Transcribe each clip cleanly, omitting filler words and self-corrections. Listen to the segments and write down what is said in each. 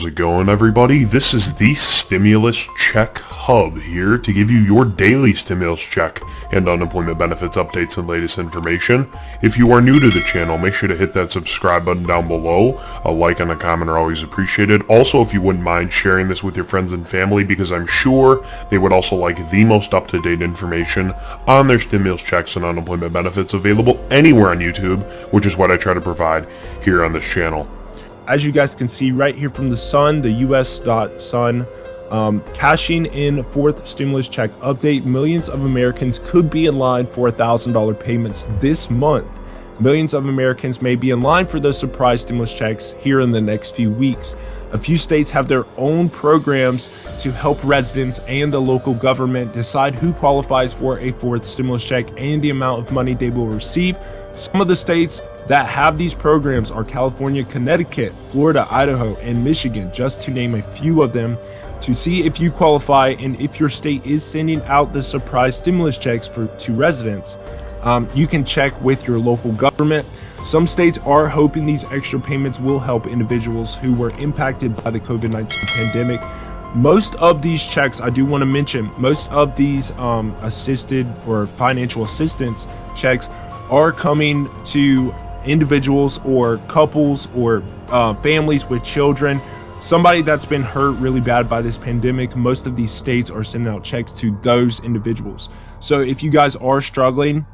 it going, everybody? This is the Stimulus Check Hub here to give you your daily stimulus check and unemployment benefits updates and latest information. If you are new to the channel, make sure to hit that subscribe button down below. A like and a comment are always appreciated. Also, if you wouldn't mind sharing this with your friends and family, because I'm sure they would also like the most up-to-date information on their stimulus checks and unemployment benefits available anywhere on YouTube, which is what I try to provide here on this channel. As you guys can see right here from the Sun, the US.Sun, cashing in fourth stimulus check update, millions of Americans could be in line for $1,000 payments this month. Millions of Americans may be in line for those surprise stimulus checks here in the next few weeks. A few states have their own programs to help residents and the local government decide who qualifies for a fourth stimulus check and the amount of money they will receive. Some of the states that have these programs are California, Connecticut, Florida, Idaho, and Michigan, just to name a few of them. To see if you qualify and if your state is sending out the surprise stimulus checks to residents, you can check with your local government. Some states are hoping these extra payments will help individuals who were impacted by the COVID-19 pandemic. Most of these checks, I do want to mention, most of these assisted or financial assistance checks are coming to individuals or couples or families with children, somebody that's been hurt really bad by this pandemic. Most of these states are sending out checks to those individuals. So if you guys are struggling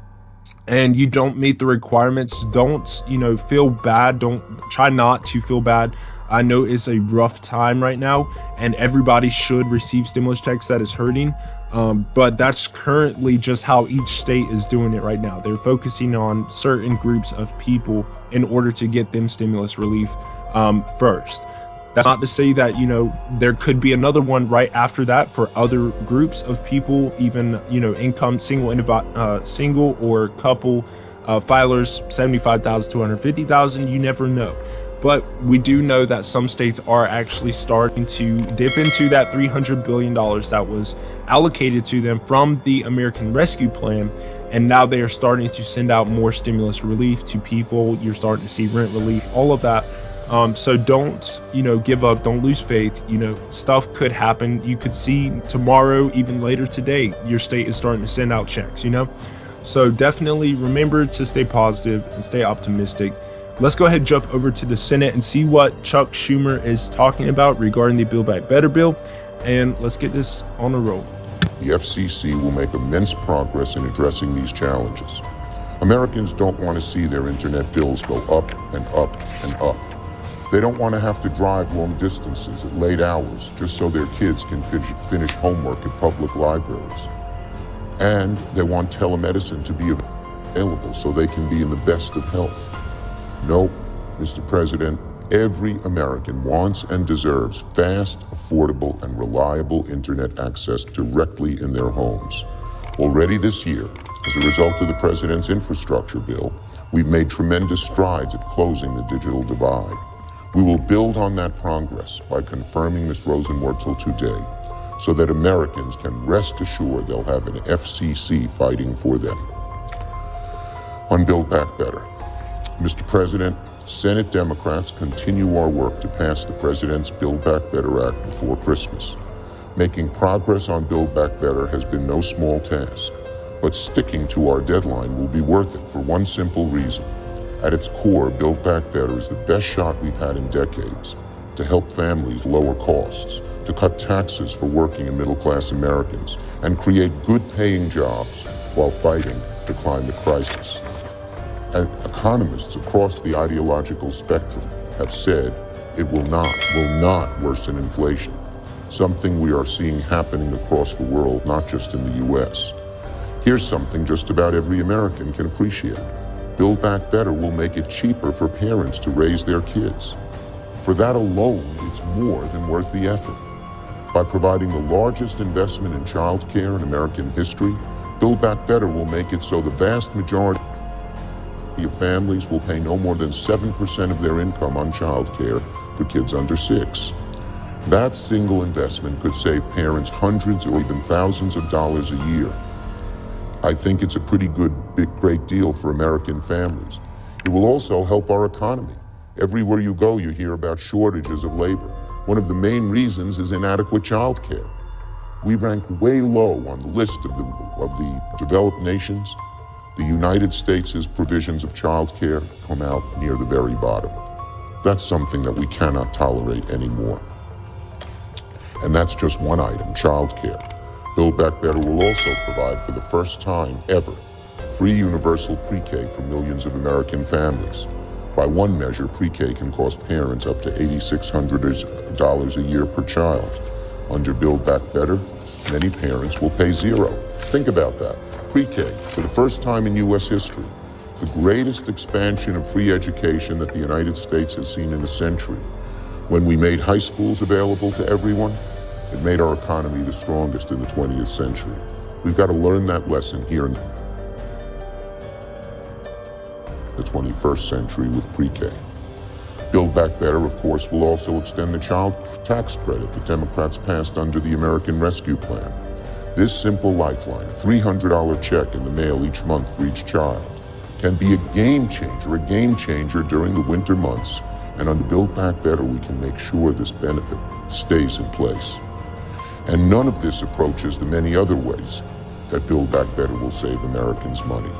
and you don't meet the requirements, don't feel bad. Don't try not to feel bad. I know it's a rough time right now and everybody should receive stimulus checks that is hurting. But that's currently just how each state is doing it right now. They're focusing on certain groups of people in order to get them stimulus relief first. That's not to say that, there could be another one right after that for other groups of people, even, income, single or couple filers, 75,000 to 150,000, you never know. But we do know that some states are actually starting to dip into that $300 billion that was allocated to them from the American Rescue Plan. And now they are starting to send out more stimulus relief to people. You're starting to see rent relief, all of that. So don't, give up. Don't lose faith. Stuff could happen. You could see tomorrow, even later today, your state is starting to send out checks, So definitely remember to stay positive and stay optimistic. Let's go ahead and jump over to the Senate and see what Chuck Schumer is talking about regarding the Build Back Better bill. And let's get this on the roll. The FCC will make immense progress in addressing these challenges. Americans don't want to see their internet bills go up and up and up. They don't want to have to drive long distances at late hours just so their kids can finish homework at public libraries. And they want telemedicine to be available so they can be in the best of health. No, Mr. President, every American wants and deserves fast, affordable, and reliable internet access directly in their homes. Already this year, as a result of the President's infrastructure bill, we've made tremendous strides at closing the digital divide. We will build on that progress by confirming Ms. Rosenwortel today so that Americans can rest assured they'll have an FCC fighting for them. On Build Back Better. Mr. President, Senate Democrats continue our work to pass the President's Build Back Better Act before Christmas. Making progress on Build Back Better has been no small task, but sticking to our deadline will be worth it for one simple reason. At its core, Build Back Better is the best shot we've had in decades to help families lower costs, to cut taxes for working and middle-class Americans, and create good-paying jobs while fighting the climate crisis. And economists across the ideological spectrum have said it will not worsen inflation, something we are seeing happening across the world, not just in the US. Here's something just about every American can appreciate. Build Back Better will make it cheaper for parents to raise their kids. For that alone, it's more than worth the effort. By providing the largest investment in child care in American history, Build Back Better will make it so the vast majority of families will pay no more than 7% of their income on child care for kids under 6. That single investment could save parents hundreds or even thousands of dollars a year. I think it's a pretty great deal for American families. It will also help our economy. Everywhere you go, you hear about shortages of labor. One of the main reasons is inadequate child care. We rank way low on the list of the developed nations. The United States' provisions of child care come out near the very bottom. That's something that we cannot tolerate anymore. And that's just one item, child care. Build Back Better will also provide, for the first time ever, free universal pre-K for millions of American families. By one measure, pre-K can cost parents up to $8,600 a year per child. Under Build Back Better, many parents will pay zero. Think about that. Pre-K, for the first time in U.S. history, the greatest expansion of free education that the United States has seen in a century. When we made high schools available to everyone, it made our economy the strongest in the 20th century. We've got to learn that lesson here in the 21st century with pre-K. Build Back Better, of course, will also extend the child tax credit the Democrats passed under the American Rescue Plan. This simple lifeline, a $300 check in the mail each month for each child, can be a game changer during the winter months. And under Build Back Better, we can make sure this benefit stays in place. And none of this approaches the many other ways that Build Back Better will save Americans money.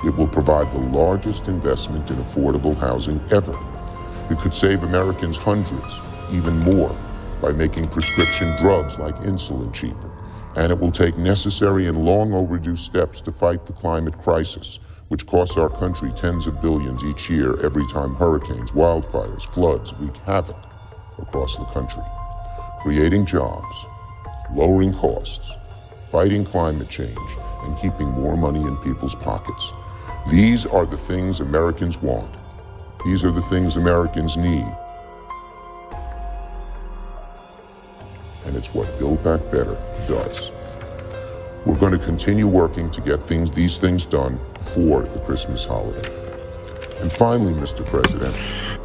It will provide the largest investment in affordable housing ever. It could save Americans hundreds, even more, by making prescription drugs like insulin cheaper. And it will take necessary and long overdue steps to fight the climate crisis, which costs our country tens of billions each year every time hurricanes, wildfires, floods wreak havoc across the country. Creating jobs, lowering costs, fighting climate change, and keeping more money in people's pockets. These are the things Americans want. These are the things Americans need. And it's what Build Back Better does. We're going to continue working to get these things done for the Christmas holiday. And finally, Mr. President.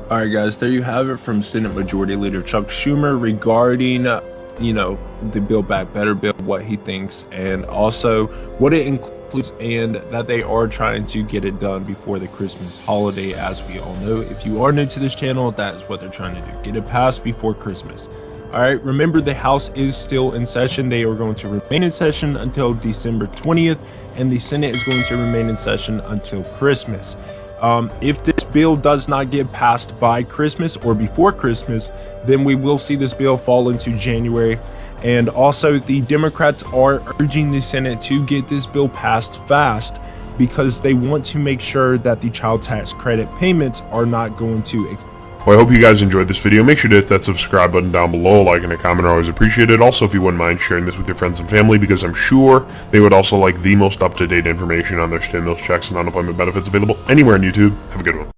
All right, guys, there you have it from Senate Majority Leader Chuck Schumer regarding, the Build Back Better bill, what he thinks, and also what it includes, and that they are trying to get it done before the Christmas holiday. As we all know, if you are new to this channel, that is what they're trying to do. Get it passed before Christmas. All right, remember the House is still in session. They are going to remain in session until December 20th, and the Senate is going to remain in session until Christmas. If this bill does not get passed by Christmas or before Christmas, then we will see this bill fall into January. And also, the Democrats are urging the Senate to get this bill passed fast because they want to make sure that the child tax credit payments are not going to Well, I hope you guys enjoyed this video. Make sure to hit that subscribe button down below. Like and a comment are always appreciated. Also, if you wouldn't mind sharing this with your friends and family, because I'm sure they would also like the most up-to-date information on their stimulus checks and unemployment benefits available anywhere on YouTube. Have a good one.